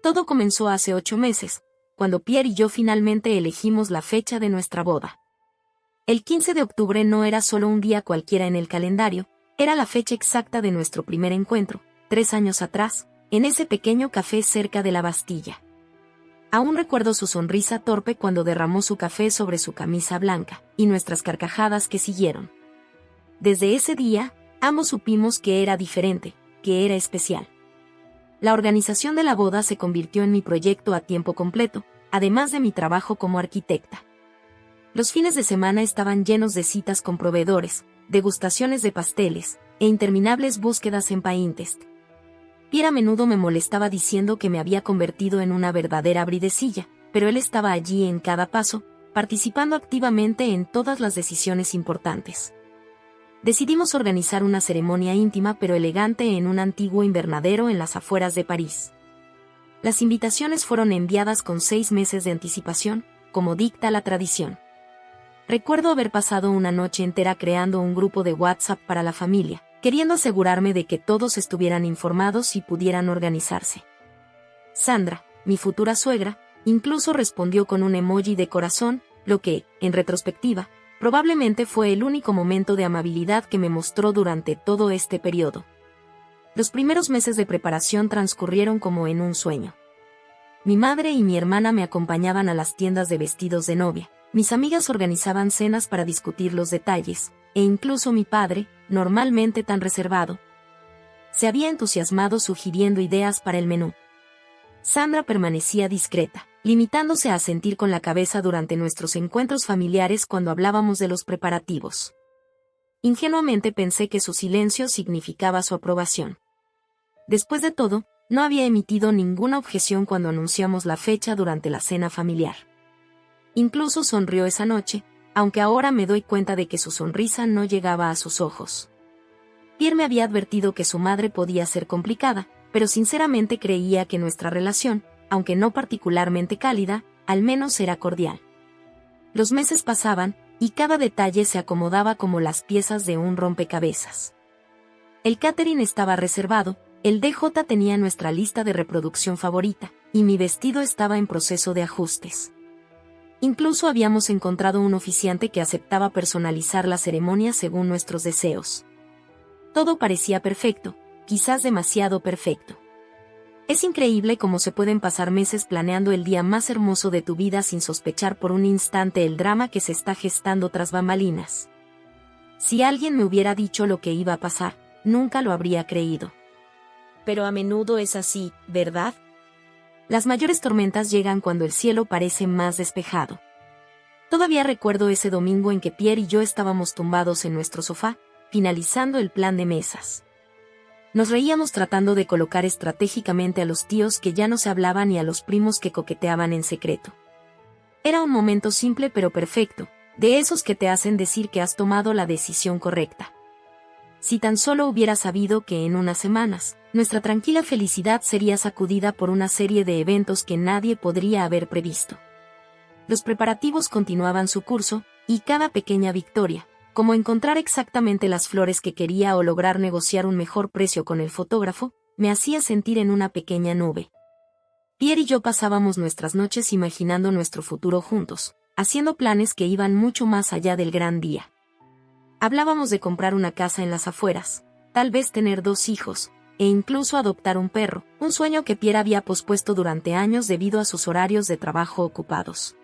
Todo comenzó hace 8 meses, cuando Pierre y yo finalmente elegimos la fecha de nuestra boda. El 15 de octubre no era solo un día cualquiera en el calendario, era la fecha exacta de nuestro primer encuentro, 3 años atrás, en ese pequeño café cerca de la Bastilla. Aún recuerdo su sonrisa torpe cuando derramó su café sobre su camisa blanca, y nuestras carcajadas que siguieron. Desde ese día, ambos supimos que era diferente, que era especial. La organización de la boda se convirtió en mi proyecto a tiempo completo, además de mi trabajo como arquitecta. Los fines de semana estaban llenos de citas con proveedores, degustaciones de pasteles, e interminables búsquedas en Pinterest. Pierre a menudo me molestaba diciendo que me había convertido en una verdadera bridecilla, pero él estaba allí en cada paso, participando activamente en todas las decisiones importantes. Decidimos organizar una ceremonia íntima pero elegante en un antiguo invernadero en las afueras de París. Las invitaciones fueron enviadas con 6 meses de anticipación, como dicta la tradición. Recuerdo haber pasado una noche entera creando un grupo de WhatsApp para la familia, queriendo asegurarme de que todos estuvieran informados y pudieran organizarse. Sandra, mi futura suegra, incluso respondió con un emoji de corazón, lo que, en retrospectiva, probablemente fue el único momento de amabilidad que me mostró durante todo este periodo. Los primeros meses de preparación transcurrieron como en un sueño. Mi madre y mi hermana me acompañaban a las tiendas de vestidos de novia, mis amigas organizaban cenas para discutir los detalles, e incluso mi padre, normalmente tan reservado, se había entusiasmado sugiriendo ideas para el menú. Sandra permanecía discreta, limitándose a asentir con la cabeza durante nuestros encuentros familiares cuando hablábamos de los preparativos. Ingenuamente pensé que su silencio significaba su aprobación. Después de todo, no había emitido ninguna objeción cuando anunciamos la fecha durante la cena familiar. Incluso sonrió esa noche, aunque ahora me doy cuenta de que su sonrisa no llegaba a sus ojos. Pierre me había advertido que su madre podía ser complicada, pero sinceramente creía que nuestra relación, aunque no particularmente cálida, al menos era cordial. Los meses pasaban, y cada detalle se acomodaba como las piezas de un rompecabezas. El catering estaba reservado, el DJ tenía nuestra lista de reproducción favorita, y mi vestido estaba en proceso de ajustes. Incluso habíamos encontrado un oficiante que aceptaba personalizar la ceremonia según nuestros deseos. Todo parecía perfecto, quizás demasiado perfecto. Es increíble cómo se pueden pasar meses planeando el día más hermoso de tu vida sin sospechar por un instante el drama que se está gestando tras bambalinas. Si alguien me hubiera dicho lo que iba a pasar, nunca lo habría creído. Pero a menudo es así, ¿verdad? Las mayores tormentas llegan cuando el cielo parece más despejado. Todavía recuerdo ese domingo en que Pierre y yo estábamos tumbados en nuestro sofá, finalizando el plan de mesas. Nos reíamos tratando de colocar estratégicamente a los tíos que ya no se hablaban y a los primos que coqueteaban en secreto. Era un momento simple pero perfecto, de esos que te hacen decir que has tomado la decisión correcta. Si tan solo hubiera sabido que en unas semanas, nuestra tranquila felicidad sería sacudida por una serie de eventos que nadie podría haber previsto. Los preparativos continuaban su curso, y cada pequeña victoria, como encontrar exactamente las flores que quería o lograr negociar un mejor precio con el fotógrafo, me hacía sentir en una pequeña nube. Pierre y yo pasábamos nuestras noches imaginando nuestro futuro juntos, haciendo planes que iban mucho más allá del gran día. Hablábamos de comprar una casa en las afueras, tal vez tener 2 hijos, e incluso adoptar un perro, un sueño que Pierre había pospuesto durante años debido a sus horarios de trabajo ocupados.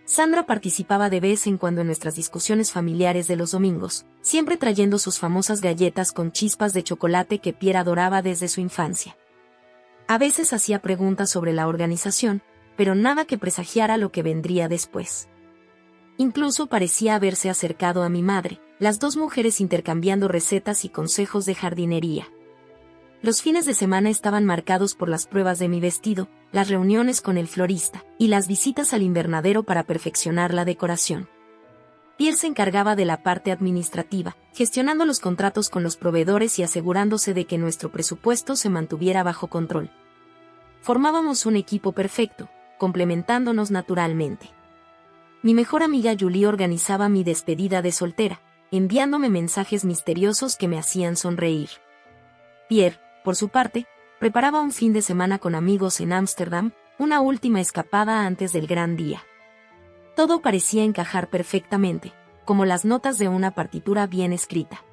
Sandra participaba de vez en cuando en nuestras discusiones familiares de los domingos, siempre trayendo sus famosas galletas con chispas de chocolate que Pierre adoraba desde su infancia. A veces hacía preguntas sobre la organización, pero nada que presagiara lo que vendría después. Incluso parecía haberse acercado a mi madre, las 2 mujeres intercambiando recetas y consejos de jardinería. Los fines de semana estaban marcados por las pruebas de mi vestido, las reuniones con el florista, y las visitas al invernadero para perfeccionar la decoración. Pierre se encargaba de la parte administrativa, gestionando los contratos con los proveedores y asegurándose de que nuestro presupuesto se mantuviera bajo control. Formábamos un equipo perfecto, complementándonos naturalmente. Mi mejor amiga Julie organizaba mi despedida de soltera, enviándome mensajes misteriosos que me hacían sonreír. Pierre, por su parte, Preparaba un fin de semana con amigos en Ámsterdam, una última escapada antes del gran día. Todo parecía encajar perfectamente, como las notas de una partitura bien escrita.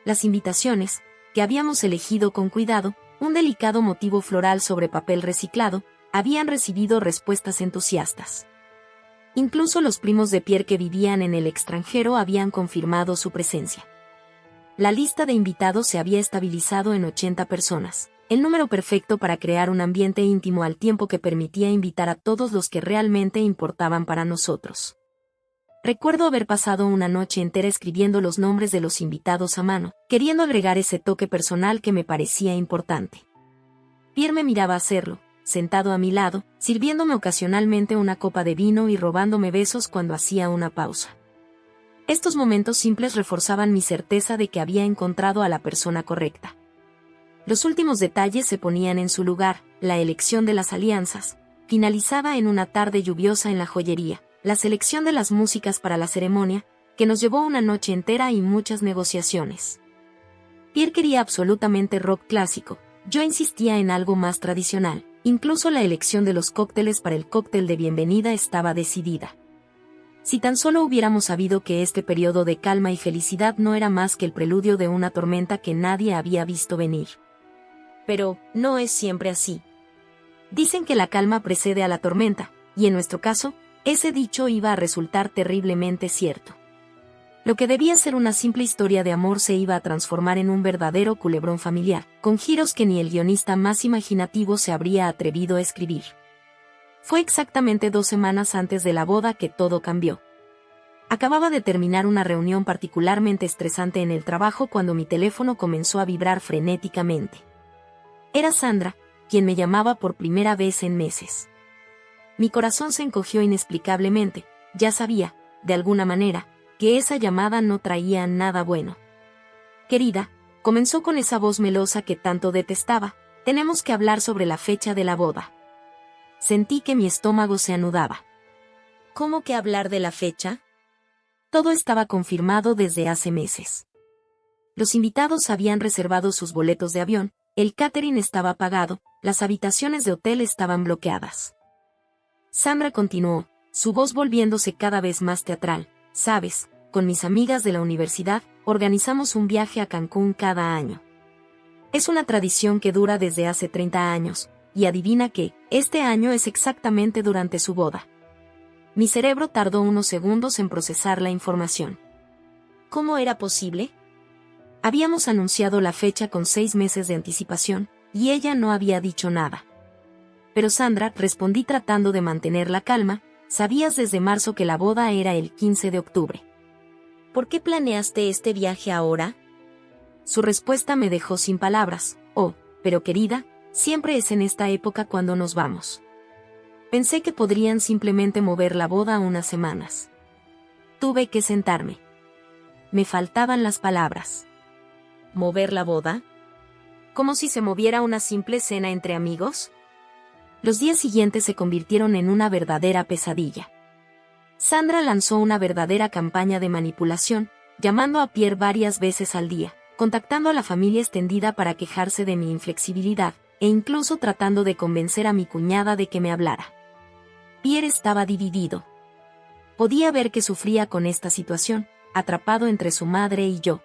Las invitaciones, que habíamos elegido con cuidado, un delicado motivo floral sobre papel reciclado, habían recibido respuestas entusiastas. Incluso los primos de Pierre que vivían en el extranjero habían confirmado su presencia. La lista de invitados se había estabilizado en 80 personas, el número perfecto para crear un ambiente íntimo al tiempo que permitía invitar a todos los que realmente importaban para nosotros. Recuerdo haber pasado una noche entera escribiendo los nombres de los invitados a mano, queriendo agregar ese toque personal que me parecía importante. Pierre me miraba hacerlo, sentado a mi lado, sirviéndome ocasionalmente una copa de vino y robándome besos cuando hacía una pausa. Estos momentos simples reforzaban mi certeza de que había encontrado a la persona correcta. Los últimos detalles se ponían en su lugar, la elección de las alianzas, finalizada en una tarde lluviosa en la joyería, la selección de las músicas para la ceremonia, que nos llevó una noche entera y muchas negociaciones. Pierre quería absolutamente rock clásico, yo insistía en algo más tradicional, incluso la elección de los cócteles para el cóctel de bienvenida estaba decidida. Si tan solo hubiéramos sabido que este periodo de calma y felicidad no era más que el preludio de una tormenta que nadie había visto venir. Pero, no es siempre así. Dicen que la calma precede a la tormenta, y en nuestro caso, ese dicho iba a resultar terriblemente cierto. Lo que debía ser una simple historia de amor se iba a transformar en un verdadero culebrón familiar, con giros que ni el guionista más imaginativo se habría atrevido a escribir. Fue exactamente 2 semanas antes de la boda que todo cambió. Acababa de terminar una reunión particularmente estresante en el trabajo cuando mi teléfono comenzó a vibrar frenéticamente. Era Sandra, quien me llamaba por primera vez en meses. Mi corazón se encogió inexplicablemente, ya sabía, de alguna manera, que esa llamada no traía nada bueno. Querida, comenzó con esa voz melosa que tanto detestaba, tenemos que hablar sobre la fecha de la boda. Sentí que mi estómago se anudaba. ¿Cómo que hablar de la fecha? Todo estaba confirmado desde hace meses. Los invitados habían reservado sus boletos de avión, el catering estaba pagado, las habitaciones de hotel estaban bloqueadas. Sandra continuó, su voz volviéndose cada vez más teatral. Sabes, con mis amigas de la universidad, organizamos un viaje a Cancún cada año. Es una tradición que dura desde hace 30 años, y adivina qué, este año es exactamente durante su boda. Mi cerebro tardó unos segundos en procesar la información. ¿Cómo era posible? Habíamos anunciado la fecha con 6 meses de anticipación, y ella no había dicho nada. Pero Sandra, respondí tratando de mantener la calma, sabías desde marzo que la boda era el 15 de octubre. ¿Por qué planeaste este viaje ahora? Su respuesta me dejó sin palabras. Oh, pero querida, siempre es en esta época cuando nos vamos. Pensé que podrían simplemente mover la boda unas semanas. Tuve que sentarme. Me faltaban las palabras. ¿Mover la boda? ¿Como si se moviera una simple cena entre amigos? Los días siguientes se convirtieron en una verdadera pesadilla. Sandra lanzó una verdadera campaña de manipulación, llamando a Pierre varias veces al día, contactando a la familia extendida para quejarse de mi inflexibilidad, e incluso tratando de convencer a mi cuñada de que me hablara. Pierre estaba dividido. Podía ver que sufría con esta situación, atrapado entre su madre y yo.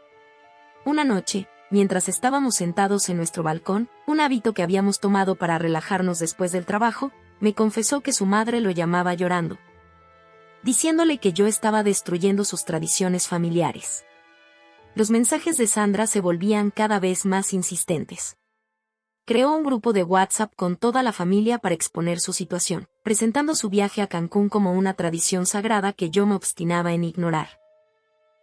Una noche, mientras estábamos sentados en nuestro balcón, un hábito que habíamos tomado para relajarnos después del trabajo, me confesó que su madre lo llamaba llorando, diciéndole que yo estaba destruyendo sus tradiciones familiares. Los mensajes de Sandra se volvían cada vez más insistentes. Creó un grupo de WhatsApp con toda la familia para exponer su situación, presentando su viaje a Cancún como una tradición sagrada que yo me obstinaba en ignorar.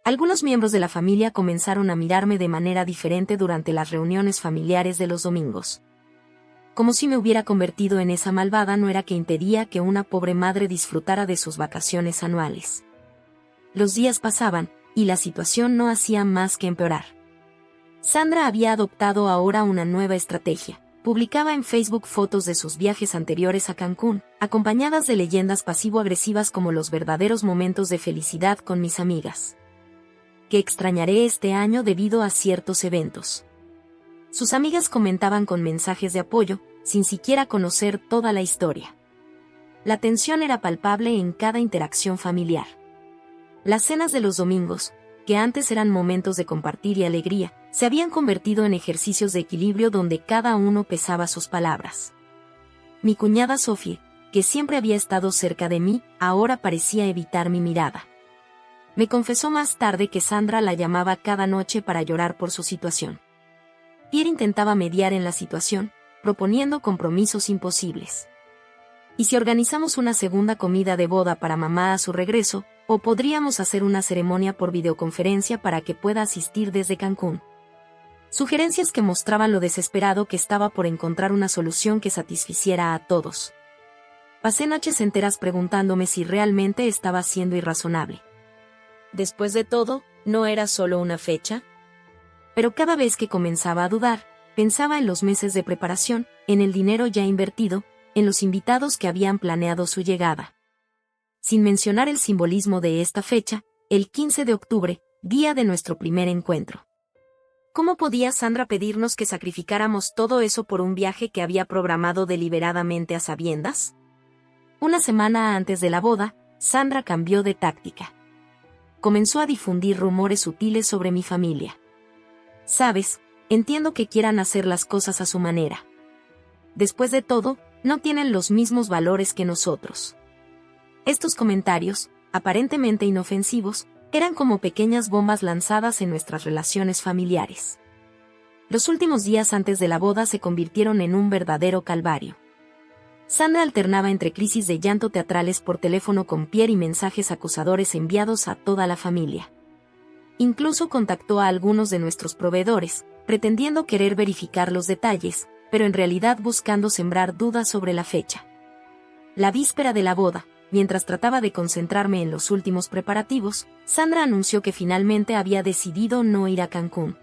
Algunos miembros de la familia comenzaron a mirarme de manera diferente durante las reuniones familiares de los domingos. Como si me hubiera convertido en esa malvada no era que impedía que una pobre madre disfrutara de sus vacaciones anuales. Los días pasaban, y la situación no hacía más que empeorar. Sandra había adoptado ahora una nueva estrategia. Publicaba en Facebook fotos de sus viajes anteriores a Cancún, acompañadas de leyendas pasivo-agresivas como los verdaderos momentos de felicidad con mis amigas. Que extrañaré este año debido a ciertos eventos. Sus amigas comentaban con mensajes de apoyo, sin siquiera conocer toda la historia. La tensión era palpable en cada interacción familiar. Las cenas de los domingos, que antes eran momentos de compartir y alegría, se habían convertido en ejercicios de equilibrio donde cada uno pesaba sus palabras. Mi cuñada Sophie, que siempre había estado cerca de mí, ahora parecía evitar mi mirada. Me confesó más tarde que Sandra la llamaba cada noche para llorar por su situación. Pierre intentaba mediar en la situación, proponiendo compromisos imposibles. ¿Y si organizamos una segunda comida de boda para mamá a su regreso, o podríamos hacer una ceremonia por videoconferencia para que pueda asistir desde Cancún? Sugerencias que mostraban lo desesperado que estaba por encontrar una solución que satisficiera a todos. Pasé noches enteras preguntándome si realmente estaba siendo irrazonable. Después de todo, ¿no era solo una fecha? Pero cada vez que comenzaba a dudar, pensaba en los meses de preparación, en el dinero ya invertido, en los invitados que habían planeado su llegada. Sin mencionar el simbolismo de esta fecha, el 15 de octubre, día de nuestro primer encuentro. ¿Cómo podía Sandra pedirnos que sacrificáramos todo eso por un viaje que había programado deliberadamente a sabiendas? Una semana antes de la boda, Sandra cambió de táctica. Comenzó a difundir rumores sutiles sobre mi familia. Sabes, entiendo que quieran hacer las cosas a su manera. Después de todo, no tienen los mismos valores que nosotros. Estos comentarios, aparentemente inofensivos, eran como pequeñas bombas lanzadas en nuestras relaciones familiares. Los últimos días antes de la boda se convirtieron en un verdadero calvario. Sandra alternaba entre crisis de llanto teatrales por teléfono con Pierre y mensajes acusadores enviados a toda la familia. Incluso contactó a algunos de nuestros proveedores, pretendiendo querer verificar los detalles, pero en realidad buscando sembrar dudas sobre la fecha. La víspera de la boda, mientras trataba de concentrarme en los últimos preparativos, Sandra anunció que finalmente había decidido no ir a Cancún.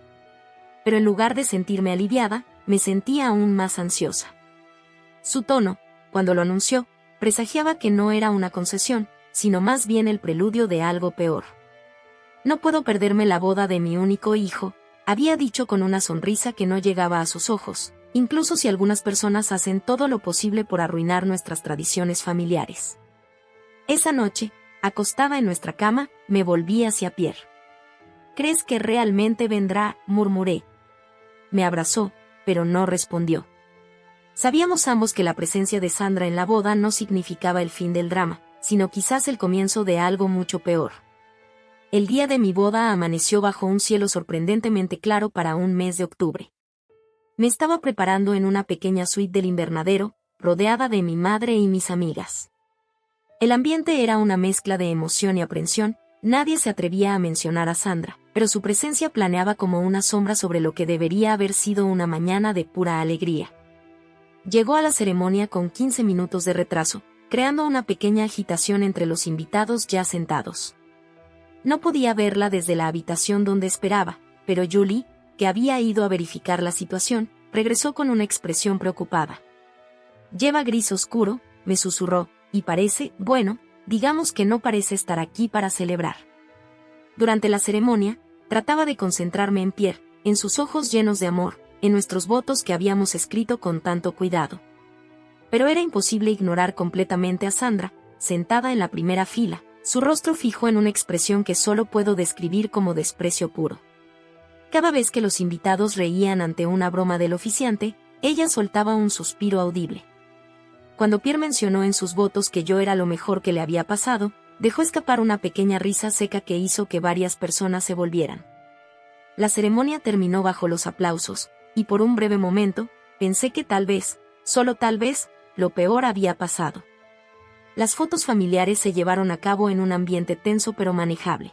Pero en lugar de sentirme aliviada, me sentía aún más ansiosa. Su tono, cuando lo anunció, presagiaba que no era una concesión, sino más bien el preludio de algo peor. No puedo perderme la boda de mi único hijo, había dicho con una sonrisa que no llegaba a sus ojos, incluso si algunas personas hacen todo lo posible por arruinar nuestras tradiciones familiares. Esa noche, acostada en nuestra cama, me volví hacia Pierre. ¿Crees que realmente vendrá?, murmuré. Me abrazó, pero no respondió. Sabíamos ambos que la presencia de Sandra en la boda no significaba el fin del drama, sino quizás el comienzo de algo mucho peor. El día de mi boda amaneció bajo un cielo sorprendentemente claro para un mes de octubre. Me estaba preparando en una pequeña suite del invernadero, rodeada de mi madre y mis amigas. El ambiente era una mezcla de emoción y aprensión, nadie se atrevía a mencionar a Sandra, pero su presencia planeaba como una sombra sobre lo que debería haber sido una mañana de pura alegría. Llegó a la ceremonia con 15 minutos de retraso, creando una pequeña agitación entre los invitados ya sentados. No podía verla desde la habitación donde esperaba, pero Julie, que había ido a verificar la situación, regresó con una expresión preocupada. «Lleva gris oscuro», me susurró, «y parece, bueno, digamos que no parece estar aquí para celebrar». Durante la ceremonia, trataba de concentrarme en Pierre, en sus ojos llenos de amor, en nuestros votos que habíamos escrito con tanto cuidado. Pero era imposible ignorar completamente a Sandra, sentada en la primera fila, su rostro fijo en una expresión que solo puedo describir como desprecio puro. Cada vez que los invitados reían ante una broma del oficiante, ella soltaba un suspiro audible. Cuando Pierre mencionó en sus votos que yo era lo mejor que le había pasado, dejó escapar una pequeña risa seca que hizo que varias personas se volvieran. La ceremonia terminó bajo los aplausos, y por un breve momento, pensé que tal vez, solo tal vez, lo peor había pasado. Las fotos familiares se llevaron a cabo en un ambiente tenso pero manejable.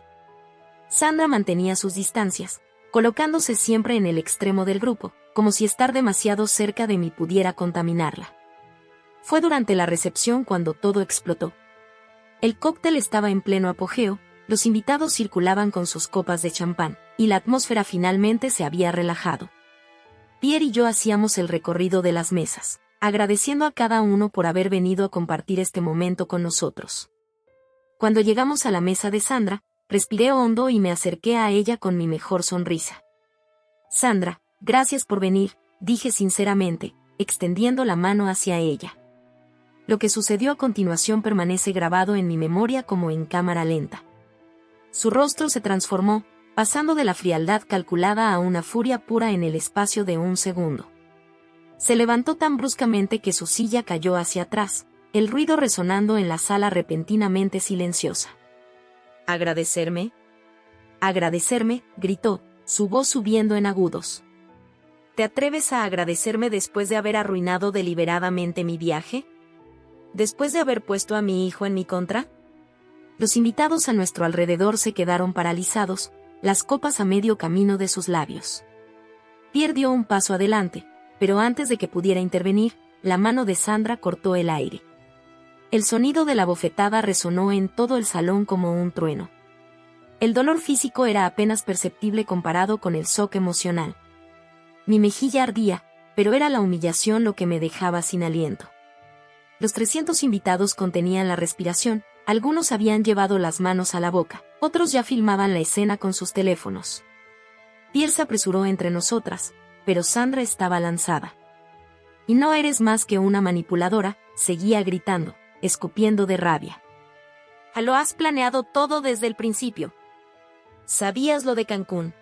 Sandra mantenía sus distancias, colocándose siempre en el extremo del grupo, como si estar demasiado cerca de mí pudiera contaminarla. Fue durante la recepción cuando todo explotó. El cóctel estaba en pleno apogeo, los invitados circulaban con sus copas de champán, y la atmósfera finalmente se había relajado. Pierre y yo hacíamos el recorrido de las mesas, agradeciendo a cada uno por haber venido a compartir este momento con nosotros. Cuando llegamos a la mesa de Sandra, respiré hondo y me acerqué a ella con mi mejor sonrisa. «Sandra, Gracias por venir, dije sinceramente, extendiendo la mano hacia ella. Lo que sucedió a continuación permanece grabado en mi memoria como en cámara lenta. Su rostro se transformó, pasando de la frialdad calculada a una furia pura en el espacio de un segundo. Se levantó tan bruscamente que su silla cayó hacia atrás, el ruido resonando en la sala repentinamente silenciosa. ¿Agradecerme? «Agradecerme», gritó, su voz subiendo en agudos. ¿Te atreves a agradecerme después de haber arruinado deliberadamente mi viaje? ¿Después de haber puesto a mi hijo en mi contra? Los invitados a nuestro alrededor se quedaron paralizados, las copas a medio camino de sus labios. Pierre dio un paso adelante, pero antes de que pudiera intervenir, la mano de Sandra cortó el aire. El sonido de la bofetada resonó en todo el salón como un trueno. El dolor físico era apenas perceptible comparado con el shock emocional. Mi mejilla ardía, pero era la humillación lo que me dejaba sin aliento. Los 300 invitados contenían la respiración, algunos habían llevado las manos a la boca, otros ya filmaban la escena con sus teléfonos. Pierre se apresuró entre nosotras, pero Sandra estaba lanzada. «Y no eres más que una manipuladora», seguía gritando, escupiendo de rabia. «Lo has planeado todo desde el principio. Sabías lo de Cancún.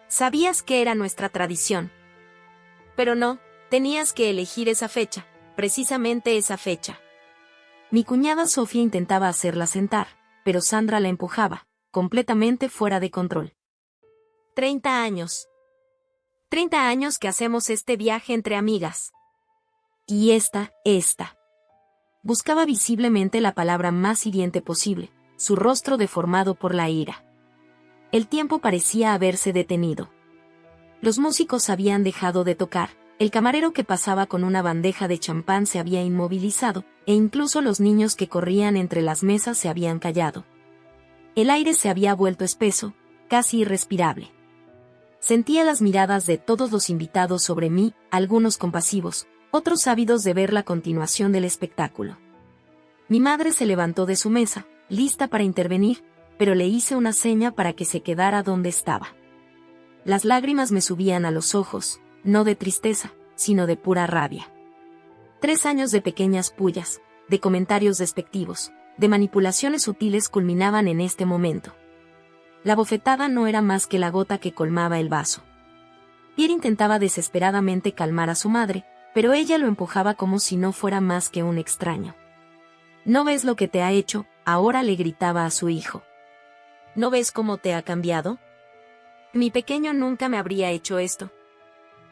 Sabías que era nuestra tradición. Pero no, tenías que elegir esa fecha, precisamente esa fecha». Mi cuñada Sofía intentaba hacerla sentar, pero Sandra la empujaba, completamente fuera de control. 30 años. 30 años que hacemos este viaje entre amigas. Y esta. Buscaba visiblemente la palabra más hiriente posible, su rostro deformado por la ira. El tiempo parecía haberse detenido. Los músicos habían dejado de tocar, el camarero que pasaba con una bandeja de champán se había inmovilizado, e incluso los niños que corrían entre las mesas se habían callado. El aire se había vuelto espeso, casi irrespirable. Sentía las miradas de todos los invitados sobre mí, algunos compasivos, otros ávidos de ver la continuación del espectáculo. Mi madre se levantó de su mesa, lista para intervenir, pero le hice una seña para que se quedara donde estaba. Las lágrimas me subían a los ojos, no de tristeza, sino de pura rabia. 3 años de pequeñas pullas, de comentarios despectivos, de manipulaciones sutiles culminaban en este momento. La bofetada no era más que la gota que colmaba el vaso. Pierre intentaba desesperadamente calmar a su madre, pero ella lo empujaba como si no fuera más que un extraño. «¿No ves lo que te ha hecho?», ahora le gritaba a su hijo. «¿No ves cómo te ha cambiado? Mi pequeño nunca me habría hecho esto».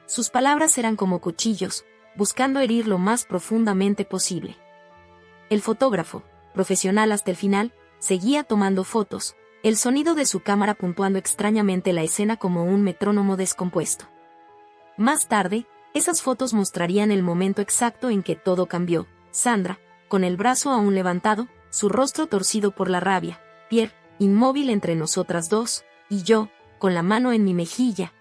Sus palabras eran como cuchillos, buscando herir lo más profundamente posible. El fotógrafo, profesional hasta el final, seguía tomando fotos, el sonido de su cámara puntuando extrañamente la escena como un metrónomo descompuesto. Más tarde, esas fotos mostrarían el momento exacto en que todo cambió. Sandra, con el brazo aún levantado, su rostro torcido por la rabia, Pierre, inmóvil entre nosotras dos, y yo, con la mano en mi mejilla.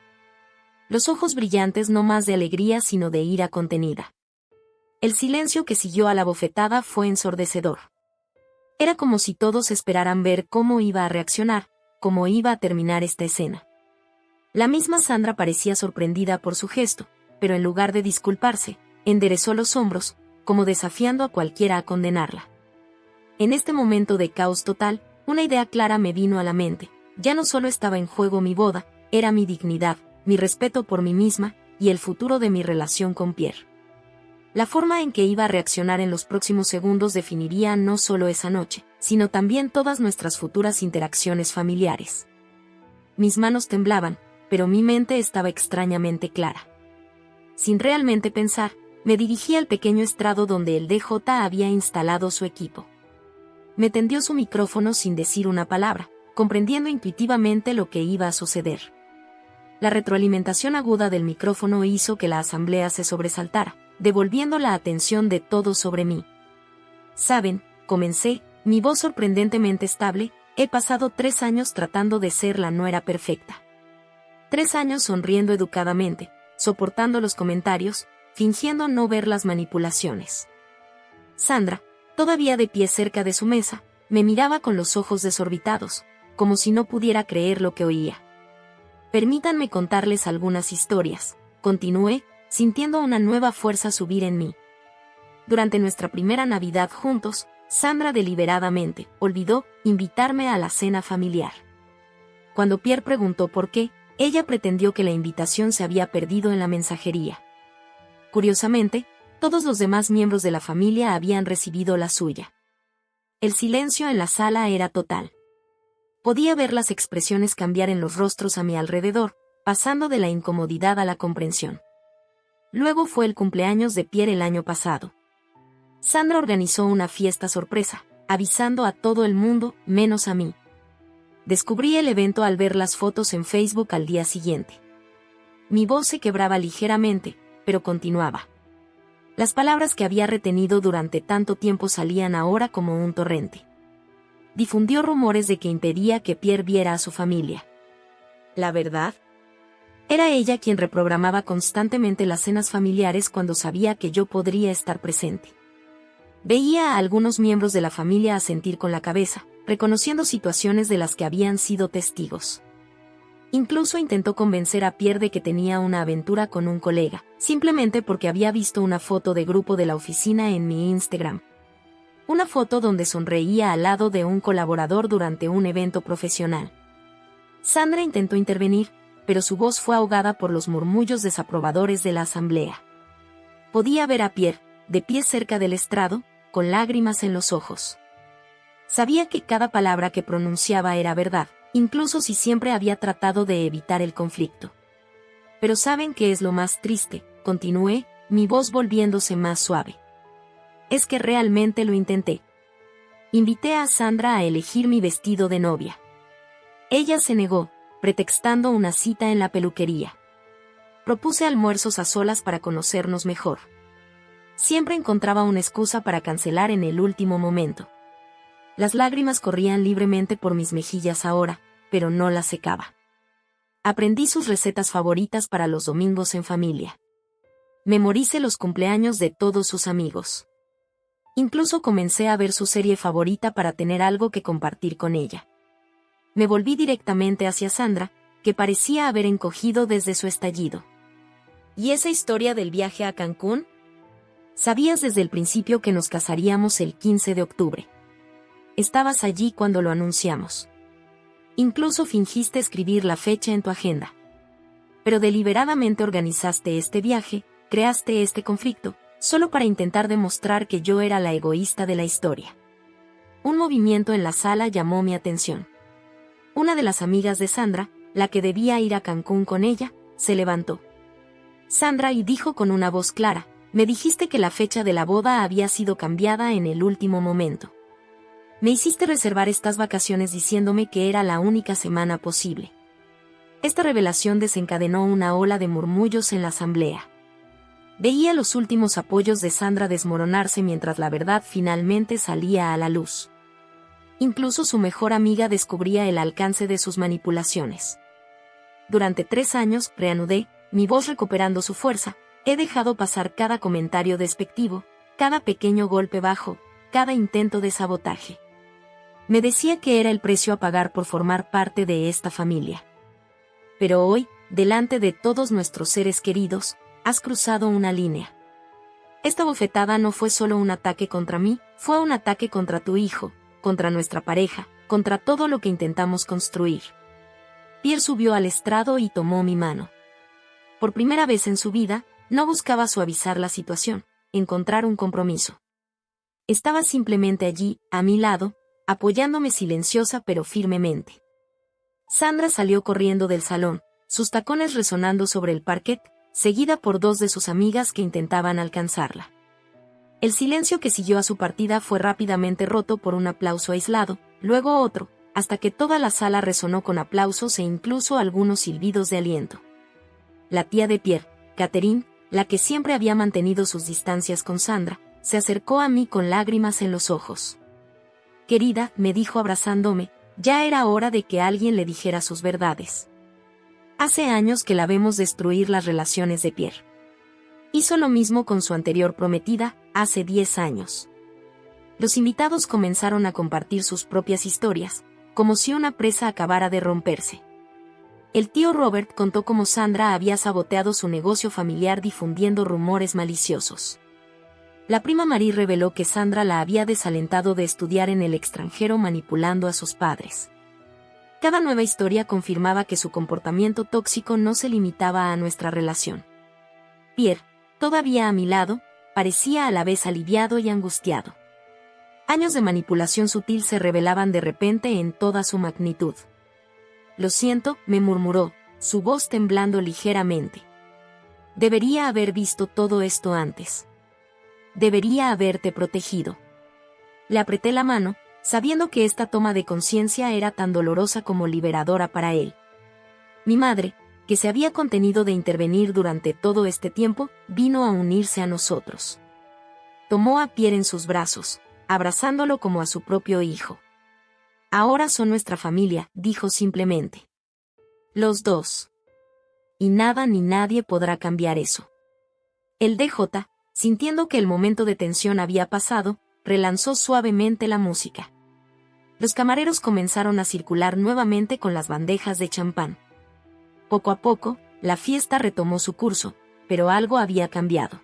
Los ojos brillantes no más de alegría sino de ira contenida. El silencio que siguió a la bofetada fue ensordecedor. Era como si todos esperaran ver cómo iba a reaccionar, cómo iba a terminar esta escena. La misma Sandra parecía sorprendida por su gesto, pero en lugar de disculparse, enderezó los hombros, como desafiando a cualquiera a condenarla. En este momento de caos total, una idea clara me vino a la mente. Ya no solo estaba en juego mi boda, era mi dignidad, mi respeto por mí misma, y el futuro de mi relación con Pierre. La forma en que iba a reaccionar en los próximos segundos definiría no solo esa noche, sino también todas nuestras futuras interacciones familiares. Mis manos temblaban, pero mi mente estaba extrañamente clara. Sin realmente pensar, me dirigí al pequeño estrado donde el DJ había instalado su equipo. Me tendió su micrófono sin decir una palabra, comprendiendo intuitivamente lo que iba a suceder. La retroalimentación aguda del micrófono hizo que la asamblea se sobresaltara, devolviendo la atención de todos sobre mí. «Saben», comencé, mi voz sorprendentemente estable, «he pasado 3 años tratando de ser la nuera perfecta. 3 años sonriendo educadamente, soportando los comentarios, fingiendo no ver las manipulaciones». Sandra, todavía de pie cerca de su mesa, me miraba con los ojos desorbitados, como si no pudiera creer lo que oía. Permítanme contarles algunas historias, continué, sintiendo una nueva fuerza subir en mí. Durante nuestra primera Navidad juntos, Sandra deliberadamente olvidó invitarme a la cena familiar. Cuando Pierre preguntó por qué, ella pretendió que la invitación se había perdido en la mensajería. Curiosamente, todos los demás miembros de la familia habían recibido la suya. El silencio en la sala era total. Podía ver las expresiones cambiar en los rostros a mi alrededor, pasando de la incomodidad a la comprensión. Luego fue el cumpleaños de Pierre el año pasado. Sandra organizó una fiesta sorpresa, avisando a todo el mundo, menos a mí. Descubrí el evento al ver las fotos en Facebook al día siguiente. Mi voz se quebraba ligeramente, pero continuaba. Las palabras que había retenido durante tanto tiempo salían ahora como un torrente. Difundió rumores de que impedía que Pierre viera a su familia. ¿La verdad? Era ella quien reprogramaba constantemente las cenas familiares cuando sabía que yo podría estar presente. Veía a algunos miembros de la familia asentir con la cabeza, reconociendo situaciones de las que habían sido testigos. Incluso intentó convencer a Pierre de que tenía una aventura con un colega, simplemente porque había visto una foto de grupo de la oficina en mi Instagram. Una foto donde sonreía al lado de un colaborador durante un evento profesional. Sandra intentó intervenir, pero su voz fue ahogada por los murmullos desaprobadores de la asamblea. Podía ver a Pierre, de pie cerca del estrado, con lágrimas en los ojos. Sabía que cada palabra que pronunciaba era verdad, incluso si siempre había tratado de evitar el conflicto. Pero ¿saben qué es lo más triste?, continué, mi voz volviéndose más suave. Es que realmente lo intenté. Invité a Sandra a elegir mi vestido de novia. Ella se negó, pretextando una cita en la peluquería. Propuse almuerzos a solas para conocernos mejor. Siempre encontraba una excusa para cancelar en el último momento. Las lágrimas corrían libremente por mis mejillas ahora, pero no las secaba. Aprendí sus recetas favoritas para los domingos en familia. Memoricé los cumpleaños de todos sus amigos. Incluso comencé a ver su serie favorita para tener algo que compartir con ella. Me volví directamente hacia Sandra, que parecía haber encogido desde su estallido. ¿Y esa historia del viaje a Cancún? Sabías desde el principio que nos casaríamos el 15 de octubre. Estabas allí cuando lo anunciamos. Incluso fingiste escribir la fecha en tu agenda. Pero deliberadamente organizaste este viaje, creaste este conflicto, solo para intentar demostrar que yo era la egoísta de la historia. Un movimiento en la sala llamó mi atención. Una de las amigas de Sandra, la que debía ir a Cancún con ella, se levantó. Sandra, y dijo con una voz clara, me dijiste que la fecha de la boda había sido cambiada en el último momento. Me hiciste reservar estas vacaciones diciéndome que era la única semana posible. Esta revelación desencadenó una ola de murmullos en la asamblea. Veía los últimos apoyos de Sandra desmoronarse mientras la verdad finalmente salía a la luz. Incluso su mejor amiga descubría el alcance de sus manipulaciones. Durante 3 años, reanudé, mi voz recuperando su fuerza, he dejado pasar cada comentario despectivo, cada pequeño golpe bajo, cada intento de sabotaje. Me decía que era el precio a pagar por formar parte de esta familia. Pero hoy, delante de todos nuestros seres queridos, has cruzado una línea. Esta bofetada no fue solo un ataque contra mí, fue un ataque contra tu hijo, contra nuestra pareja, contra todo lo que intentamos construir. Pierre subió al estrado y tomó mi mano. Por primera vez en su vida, no buscaba suavizar la situación, encontrar un compromiso. Estaba simplemente allí, a mi lado, apoyándome silenciosa pero firmemente. Sandra salió corriendo del salón, sus tacones resonando sobre el parquet, seguida por 2 de sus amigas que intentaban alcanzarla. El silencio que siguió a su partida fue rápidamente roto por un aplauso aislado, luego otro, hasta que toda la sala resonó con aplausos e incluso algunos silbidos de aliento. La tía de Pierre, Catherine, la que siempre había mantenido sus distancias con Sandra, se acercó a mí con lágrimas en los ojos. Querida, me dijo abrazándome, ya era hora de que alguien le dijera sus verdades. Hace años que la vemos destruir las relaciones de Pierre. Hizo lo mismo con su anterior prometida, hace 10 años. Los invitados comenzaron a compartir sus propias historias, como si una presa acabara de romperse. El tío Robert contó cómo Sandra había saboteado su negocio familiar difundiendo rumores maliciosos. La prima Marie reveló que Sandra la había desalentado de estudiar en el extranjero manipulando a sus padres. Cada nueva historia confirmaba que su comportamiento tóxico no se limitaba a nuestra relación. Pierre, todavía a mi lado, parecía a la vez aliviado y angustiado. Años de manipulación sutil se revelaban de repente en toda su magnitud. «Lo siento», me murmuró, su voz temblando ligeramente. «Debería haber visto todo esto antes. Debería haberte protegido». Le apreté la mano, sabiendo que esta toma de conciencia era tan dolorosa como liberadora para él. Mi madre, que se había contenido de intervenir durante todo este tiempo, vino a unirse a nosotros. Tomó a Pierre en sus brazos, abrazándolo como a su propio hijo. «Ahora son nuestra familia», dijo simplemente. «Los dos. Y nada ni nadie podrá cambiar eso». El DJ, sintiendo que el momento de tensión había pasado, relanzó suavemente la música. Los camareros comenzaron a circular nuevamente con las bandejas de champán. Poco a poco, la fiesta retomó su curso, pero algo había cambiado.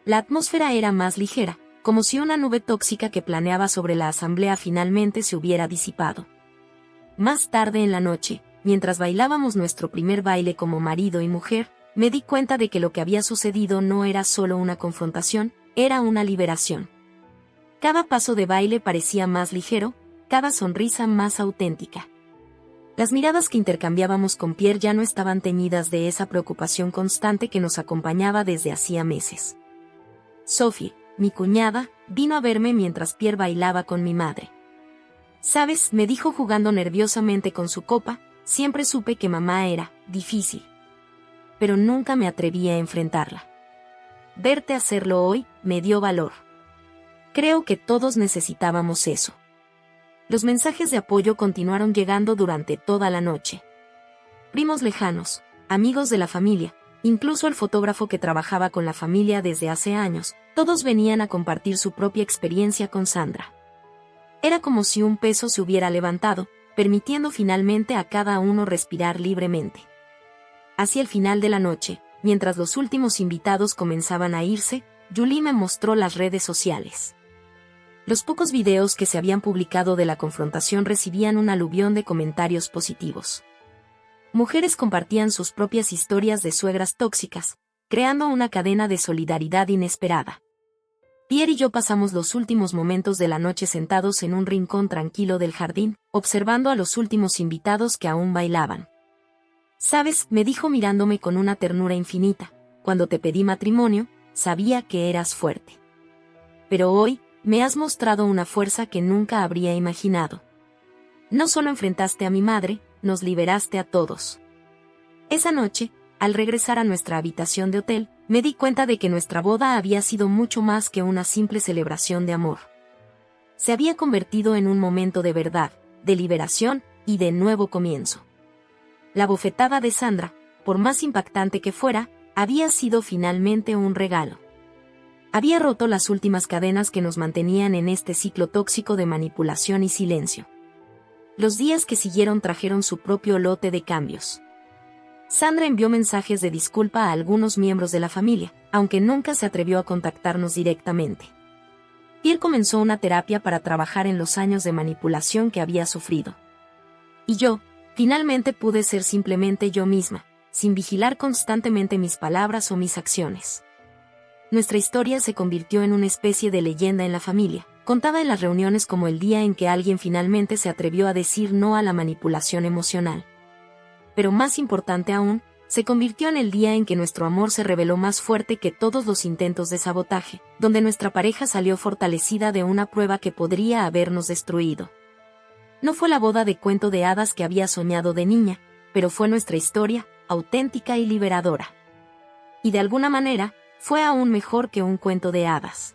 La atmósfera era más ligera, como si una nube tóxica que planeaba sobre la asamblea finalmente se hubiera disipado. Más tarde en la noche, mientras bailábamos nuestro primer baile como marido y mujer, me di cuenta de que lo que había sucedido no era solo una confrontación, era una liberación. Cada paso de baile parecía más ligero, cada sonrisa más auténtica. Las miradas que intercambiábamos con Pierre ya no estaban teñidas de esa preocupación constante que nos acompañaba desde hacía meses. Sophie, mi cuñada, vino a verme mientras Pierre bailaba con mi madre. «¿Sabes?», me dijo jugando nerviosamente con su copa, «siempre supe que mamá era difícil. Pero nunca me atreví a enfrentarla. Verte hacerlo hoy me dio valor. Creo que todos necesitábamos eso». Los mensajes de apoyo continuaron llegando durante toda la noche. Primos lejanos, amigos de la familia, incluso el fotógrafo que trabajaba con la familia desde hace años, todos venían a compartir su propia experiencia con Sandra. Era como si un peso se hubiera levantado, permitiendo finalmente a cada uno respirar libremente. Hacia el final de la noche, mientras los últimos invitados comenzaban a irse, Julie me mostró las redes sociales. Los pocos videos que se habían publicado de la confrontación recibían un aluvión de comentarios positivos. Mujeres compartían sus propias historias de suegras tóxicas, creando una cadena de solidaridad inesperada. Pierre y yo pasamos los últimos momentos de la noche sentados en un rincón tranquilo del jardín, observando a los últimos invitados que aún bailaban. «¿Sabes?», me dijo mirándome con una ternura infinita, «cuando te pedí matrimonio, sabía que eras fuerte. Pero hoy, me has mostrado una fuerza que nunca habría imaginado. No solo enfrentaste a mi madre, nos liberaste a todos». Esa noche, al regresar a nuestra habitación de hotel, me di cuenta de que nuestra boda había sido mucho más que una simple celebración de amor. Se había convertido en un momento de verdad, de liberación y de nuevo comienzo. La bofetada de Sandra, por más impactante que fuera, había sido finalmente un regalo. Había roto las últimas cadenas que nos mantenían en este ciclo tóxico de manipulación y silencio. Los días que siguieron trajeron su propio lote de cambios. Sandra envió mensajes de disculpa a algunos miembros de la familia, aunque nunca se atrevió a contactarnos directamente. Pierre comenzó una terapia para trabajar en los años de manipulación que había sufrido. Y yo, finalmente pude ser simplemente yo misma, sin vigilar constantemente mis palabras o mis acciones. Nuestra historia se convirtió en una especie de leyenda en la familia, contada en las reuniones como el día en que alguien finalmente se atrevió a decir no a la manipulación emocional. Pero más importante aún, se convirtió en el día en que nuestro amor se reveló más fuerte que todos los intentos de sabotaje, donde nuestra pareja salió fortalecida de una prueba que podría habernos destruido. No fue la boda de cuento de hadas que había soñado de niña, pero fue nuestra historia, auténtica y liberadora. Y de alguna manera, fue aún mejor que un cuento de hadas.